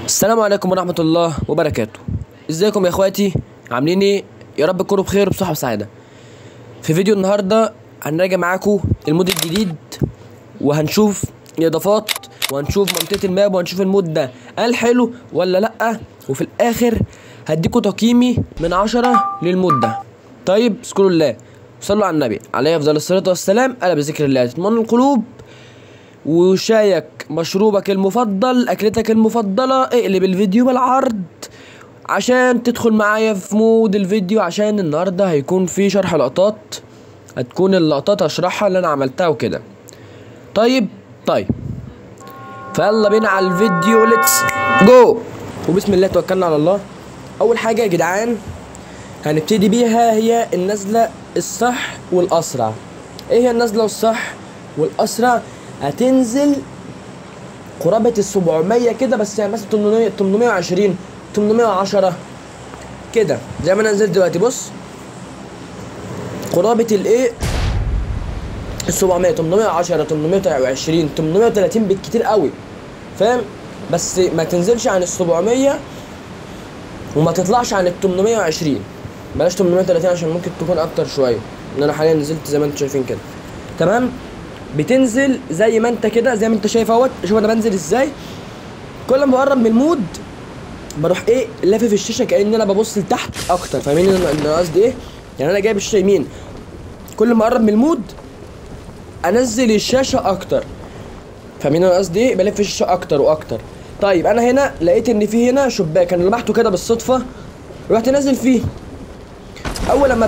السلام عليكم ورحمة الله وبركاته. ازيكم يا اخواتي؟ عاملين ايه؟ يا رب تكونوا بخير وبصحة وسعادة. في فيديو النهاردة هنراجع معاكم المود الجديد، وهنشوف الاضافات، وهنشوف منطقة الماب، وهنشوف المود ده هل حلو ولا لأ، وفي الاخر هديكوا تقييمي من 10 للمود ده. طيب اذكروا الله وصلوا على النبي عليه افضل الصلاة والسلام. الا بذكر الله تطمئن القلوب. وشايك مشروبك المفضل، اكلتك المفضلة، اقلب الفيديو بالعرض عشان تدخل معايا في مود الفيديو، عشان النهاردة هيكون في شرح لقطات، هتكون اللقطات اشرحها اللي انا عملتها وكده. طيب فيلا بينا على الفيديو، ليتس جو. وبسم الله توكلنا على الله. اول حاجة يا جدعان هنبتدي بيها هي النزلة الصح والاسرع. ايه هي النزلة الصح والاسرع؟ هتنزل قرابة ال700 كده، بس يعني مثلا 820 810 كده زي ما انا نزلت دلوقتي. بص قرابة الايه ال700 810 820 830 بالكتير قوي، فاهم؟ بس ما تنزلش عن ال700 وما تطلعش عن ال820. بلاش 830 عشان ممكن تكون اكتر شويه، ان انا حاليا نزلت زي ما انتم شايفين كده. تمام، بتنزل زي ما انت كده، زي ما انت شايف اهوت. شوف انا بنزل ازاي. كل ما بقرب من المود بروح ايه لافف الشاشه كأن انا ببص لتحت اكتر. فاهمين انا قصدي ايه؟ يعني انا جايب الشاشه يمين، كل ما اقرب من المود انزل الشاشه اكتر. فاهمين انا قصدي ايه؟ بلف الشاشه اكتر واكتر. طيب انا هنا لقيت ان في هنا شباك، انا لمحته كده بالصدفه، رحت نازل فيه. اول لما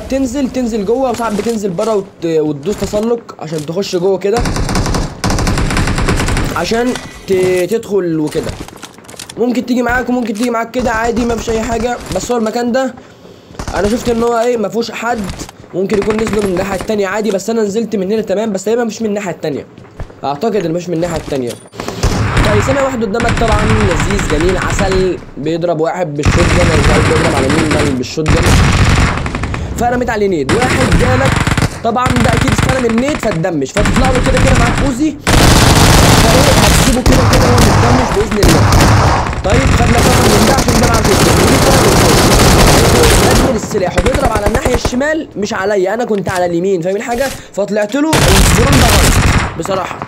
تنزل جوه، وساعات بتنزل بره وتدوس تسلق عشان تخش جوه كده، عشان تدخل وكده. ممكن تيجي معاك وممكن تيجي معاك كده عادي، ما فيش اي حاجه. بس هو المكان ده انا شفت ان هو ايه ما فيهوش حد، ممكن يكون نزلوا من الناحيه التانيه عادي، بس انا نزلت من هنا تمام. بس تقريبا مش من الناحيه التانيه، اعتقد ان مش من الناحيه التانيه. طيب سامع واحد قدامك طبعا لذيذ جميل عسل، بيضرب واحد بالشوت جن، انا مش عارف بيضرب على مين ده بالشوت جن. فرميت عليه نيد، واحد جالك طبعا ده اكيد استلم النيد فتدمج، فتطلع له كده معاك اوزي، هتسيبه كده وهو متدمج باذن الله. طيب خدنا فتره من ده عشان ده معاه بدل السلاح وبيضرب على الناحيه الشمال مش عليا، انا كنت على اليمين. فاهم الحاجه؟ فطلعت له البرون ده غلط بصراحه،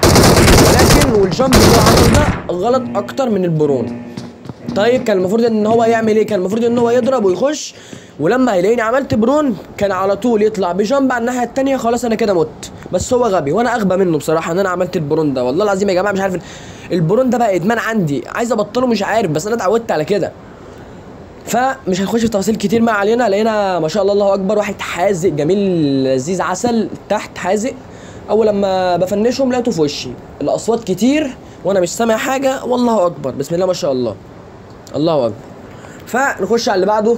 ولكن والجامب اللي هو عمله ده غلط اكتر من البرون. طيب كان المفروض ان هو يعمل ايه؟ كان المفروض ان هو يضرب ويخش، ولما هيلاقيني عملت برون كان على طول يطلع بجامب على الناحيه الثانيه. خلاص انا كده مت. بس هو غبي وانا اغبى منه بصراحه ان انا عملت البرون ده. والله العظيم يا جماعه مش عارف، البرون ده بقى ادمان عندي، عايز ابطله مش عارف، بس انا اتعودت على كده. فمش هنخش في تفاصيل كتير ما علينا. لقينا ما شاء الله الله اكبر واحد حازق جميل لذيذ عسل تحت حازق. اول لما بفنشهم لقيته في وشي، الاصوات كتير وانا مش سامع حاجه، والله اكبر بسم الله ما شاء الله الله اكبر. فنخش على اللي بعده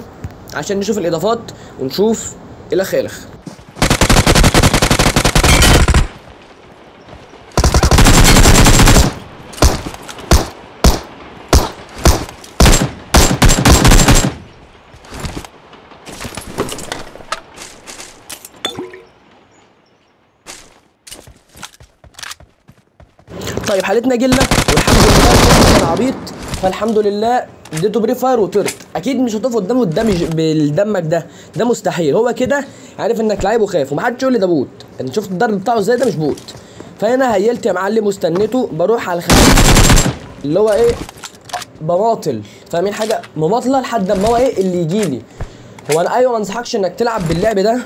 عشان نشوف الاضافات ونشوف الخ. طيب حالتنا جله والحمد لله كان عبيط، فالحمد لله اديته بري فاير وطرت. اكيد مش هتقف قدامه الدمج بالدمك ده مستحيل. هو كده عارف انك لعيب وخاف، ومحدش يقول لي ده بوت. انت شفت الضرب بتاعه ازاي؟ ده مش بوت. فهنا هيلت يا معلم واستنيته، بروح على الخفيف اللي هو ايه بماطل. فاهمين حاجه؟ مماطله لحد ما هو ايه اللي يجيلي. هو انا ايوه ما انصحكش انك تلعب باللعب ده،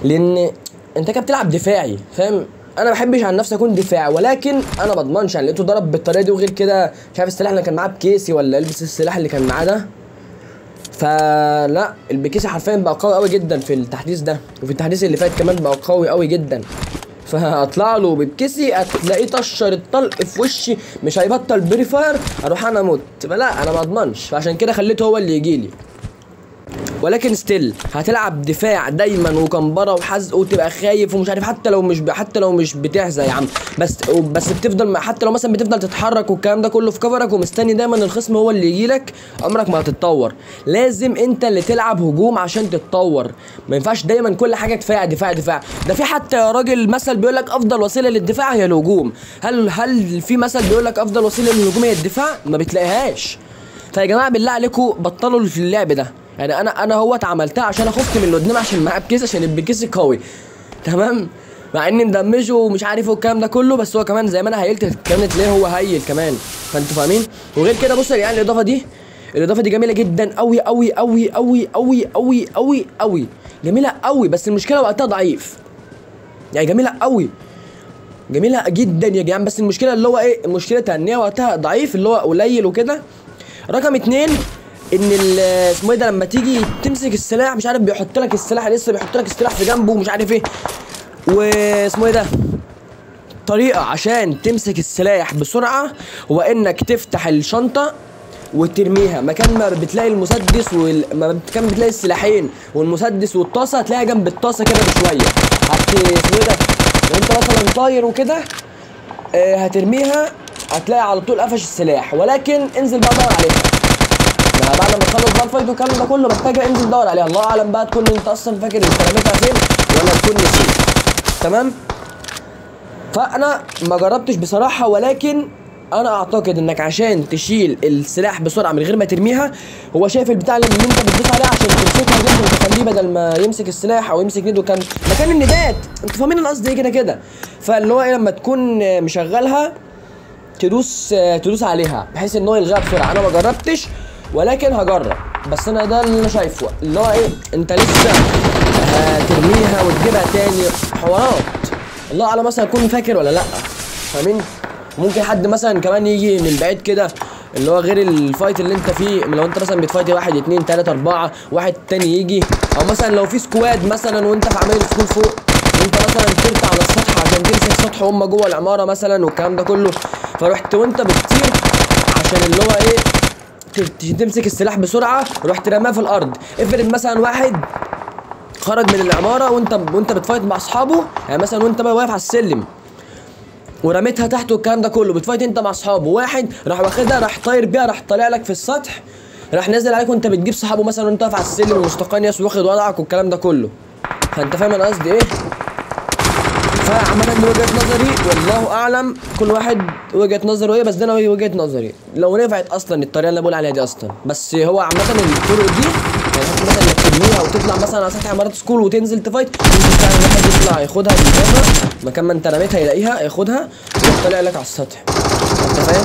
لان انت كده بتلعب دفاعي، فاهم؟ انا ما بحبش عن نفسي اكون دفاعي، ولكن انا ما اضمنش يعني لقيته ضرب بالطريقه دي. وغير كده مش عارف السلاح اللي كان معاه بكيسي ولا البس السلاح اللي كان معاه ده. فلا البكيسي حرفيا بقى قوي قوي جدا في التحديث ده، وفي التحديث اللي فات كمان بقى قوي قوي جدا. فاطلع له ببكيسي هتلاقيه طشر الطلق في وشي، مش هيبطل بري فاير، اروح انا اموت. فلا انا ما اضمنش، فعشان كده خليته هو اللي يجي لي. ولكن ستيل هتلعب دفاع دايما وكمبره وحزق وتبقى خايف ومش عارف، حتى لو مش بتحزق يا عم، بس بتفضل، حتى لو مثلا بتفضل تتحرك والكلام ده كله في كفرك ومستني دايما الخصم هو اللي يجيلك، عمرك ما هتتطور. لازم انت اللي تلعب هجوم عشان تتطور. ما ينفعش دايما كل حاجه دفاع دفاع دفاع. ده في حتى يا راجل مثل بيقول لك افضل وسيله للدفاع هي الهجوم. هل في مثل بيقول لك افضل وسيله للهجوم هي الدفاع؟ ما بتلاقيهاش. فيا جماعه بالله عليكم بطلوا في اللعب ده. يعني انا هو اتعملتها عشان اخفت من اللي قدام عشان معاه بكيس، عشان البكيس قوي تمام، مع اني مدمجه ومش عارف والكلام ده كله، بس هو كمان زي ما انا هيلت كمان تلاقيه هو هيل كمان، فانتوا فاهمين. وغير كده بصوا يا جدعان الاضافه دي جميله جدا قوي قوي قوي قوي قوي قوي قوي قوي، جميله قوي، بس المشكله وقتها ضعيف. يعني جميله قوي، جميله جدا يا جدعان، بس المشكله اللي هو ايه، مشكلتها ان هي وقتها ضعيف، اللي هو قليل وكده. رقم 2 ان اسمه ايه ده، لما تيجي تمسك السلاح مش عارف بيحط لك السلاح لسه، بيحط لك السلاح في جنبه ومش عارف ايه، واسمه ايه ده، طريقه عشان تمسك السلاح بسرعه هو انك تفتح الشنطه وترميها مكان ما بتلاقي المسدس مكان بتلاقي السلاحين والمسدس والطاسه، هتلاقيها جنب الطاسه كده بشويه. اسمه ايه ده، لو انت مثلا طاير وكده هترميها هتلاقي على طول قفش السلاح، ولكن انزل بقى دور عليها. بعد ما تخلص بقى الفايت والكلام ده كله محتاجه انزل دور عليها، الله اعلم بقى تكون انت اصلا فاكر انت رميتها فين ولا تكون نسيت. تمام. فانا ما جربتش بصراحه، ولكن انا اعتقد انك عشان تشيل السلاح بسرعه من غير ما ترميها، هو شايف البتاع اللي انت بتدوس عليها عشان تمسكها دي، عشان تخليه بدل ما يمسك السلاح او يمسك ايده كان مكان الندات. انتوا فاهمين القصد ايه كده. فاللي هو ايه، لما تكون مشغلها تدوس عليها بحيث ان هو يلغيها بسرعه. انا ما جربتش ولكن هجرب، بس انا ده اللي انا شايفه، اللي هو ايه، انت لسه هترميها وتجيبها تاني حوارات، الله اعلم مثلا اكون فاكر ولا لا. فاهمين؟ ممكن حد مثلا كمان يجي من بعيد كده، اللي هو غير الفايت اللي انت فيه، لو انت مثلا بتفايت 1 2 3 4 واحد تاني يجي، او مثلا لو في سكواد مثلا وانت في عمال سكول فوق، وانت مثلا طرت على السطح عشان تمسك سطح هم جوه العماره مثلا والكلام ده كله، فرحت وانت بتطير عشان اللي هو ايه تمسك السلاح بسرعه، رحت رماه في الارض. افرض مثلا واحد خرج من العماره وانت بتفايت مع اصحابه، يعني مثلا وانت بقى واقف على السلم ورميتها تحت والكلام ده كله، بتفايت انت مع اصحابه، واحد راح واخدها راح طاير بيها، راح طالع لك في السطح، راح نازل عليك وانت بتجيب صحابه مثلا وانت واقف على السلم ومستقنيس واخد وضعك والكلام ده كله. فانت فاهم انا قصدي ايه؟ فعامة دي وجهة نظري، والله اعلم كل واحد وجهة نظره ايه، بس ده انا وجهة نظري لو نفعت اصلا الطريقة اللي بقول عليها دي اصلا. بس هو عامة الطرق دي يعني مثلا انك تبنيها وتطلع مثلا على سطح عمارة سكول وتنزل تفايت، ممكن فعلا واحد يطلع ياخدها بالجبهة مكان ما انت رميتها يلاقيها ياخدها ويطلع لك على السطح. انت فاهم؟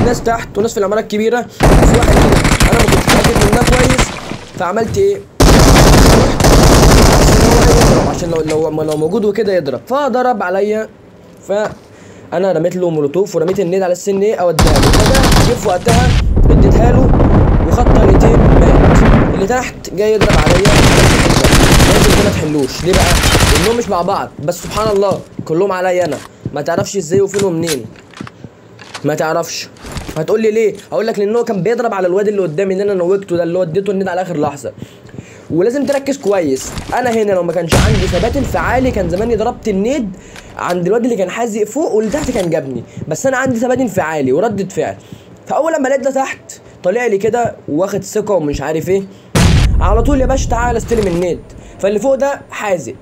ناس تحت وناس في العماره الكبيره، وفي واحد كده انا ما كنتش متاكد من ده كويس، فعملت ايه؟ عشان لو موجود وكده يضرب، فضرب عليا، فانا رميت له مولوتوف ورميت النيد على السن ايه اوديها له، فده جه في وقتها اديتها له وخد طلقتين مات. اللي تحت جاي يضرب عليا، لازم ما تحلوش. ليه بقى؟ لانهم مش مع بعض، بس سبحان الله كلهم عليا انا، ما تعرفش ازاي وفين ومنين، ما تعرفش. هتقول لي ليه؟ هقول لك لانه كان بيضرب على الواد اللي قدامي اللي انا نوجته ده، اللي هو اديته النيد على اخر لحظه. ولازم تركز كويس، انا هنا لو ما كانش عندي ثبات انفعالي كان زماني ضربت النيد عند الواد اللي كان حازق فوق واللي تحت كان جابني، بس انا عندي ثبات انفعالي وردة فعل. فاول لما لقيت ده تحت طالع لي كده واخد ثقه ومش عارف ايه، على طول يا باشا تعالى استلم النيد. فاللي فوق ده حازق،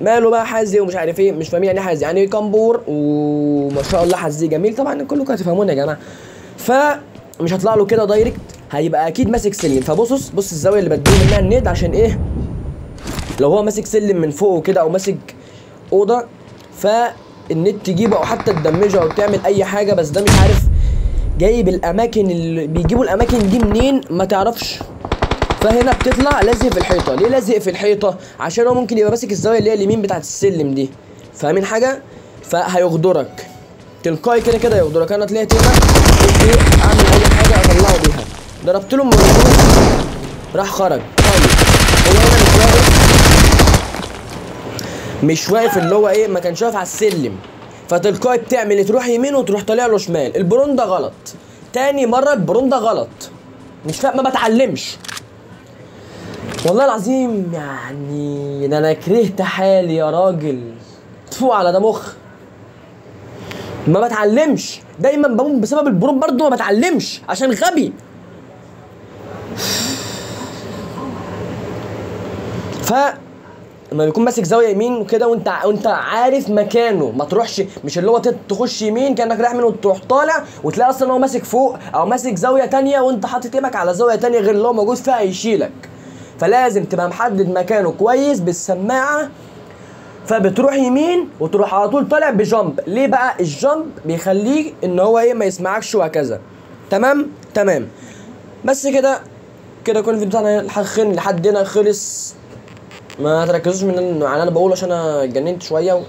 ماله بقى حازق ومش عارف ايه، مش فاهمين يعني ايه حازق، يعني كمبور وما شاء الله حازق جميل، طبعا كلكم هتفهموني يا جماعه. فمش هطلع له كده دايركت، هيبقى اكيد ماسك سلم. بص الزاويه اللي بديه منها النيد عشان ايه؟ لو هو ماسك سلم من فوق وكده او ماسك اوضه فالنيد تجيبه او حتى تدمجه او تعمل اي حاجه، بس ده مش عارف جايب الاماكن اللي بيجيبوا الاماكن دي منين ما تعرفش. فهنا بتطلع لازق في الحيطه. ليه لازق في الحيطه؟ عشان هو ممكن يبقى ماسك الزاويه اللي هي اليمين بتاعت السلم دي، فاهمين حاجه؟ فهيغدرك تلقائي كده كده يغدرك. انا طلعت هنا قلت ايه اعمل اي حاجه اطلعه بيها، ضربت له راح خرج. طيب هو هنا مش واقف اللي هو ايه، ما كانش واقف على السلم، فتلقائي بتعمل ايه؟ تروح يمين وتروح طالع له شمال. البرون ده غلط، تاني مره البرون ده غلط، مش فاهم، ما بتعلمش والله العظيم. يعني ده انا كرهت حالي يا راجل، تفوق على ده مخ. ما بتعلمش، دايما بموت بسبب البرون برضه، ما بتعلمش عشان غبي. لما بيكون ماسك زاويه يمين وكده وانت عارف مكانه، ما تروحش، مش اللي هو تخش يمين كانك رايح منه وتروح طالع وتلاقي اصلا هو ماسك فوق او ماسك زاويه تانية وانت حاطط ايدك على زاويه تانية غير اللي هو موجود فيها هيشيلك. فلازم تبقى محدد مكانه كويس بالسماعه، فبتروح يمين وتروح على طول طالع بجامب. ليه بقى؟ الجامب بيخليه ان هو ايه ما يسمعكش وهكذا. تمام بس كده يكون الفيديو بتاعنا لحد هنا خلص. ما تركزوش من انا بقوله عشان انا اتجننت شويه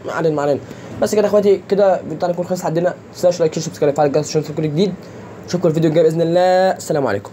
ما علينا. بس كده يا اخواتي، كده الفيديو بتاعنا يكون خلص لحد هنا. ما تنساش لايك شير سبسكرايب، فعل الجرس عشان توصلكم كل جديد. اشوفكم الفيديو الجاي باذن الله. السلام عليكم.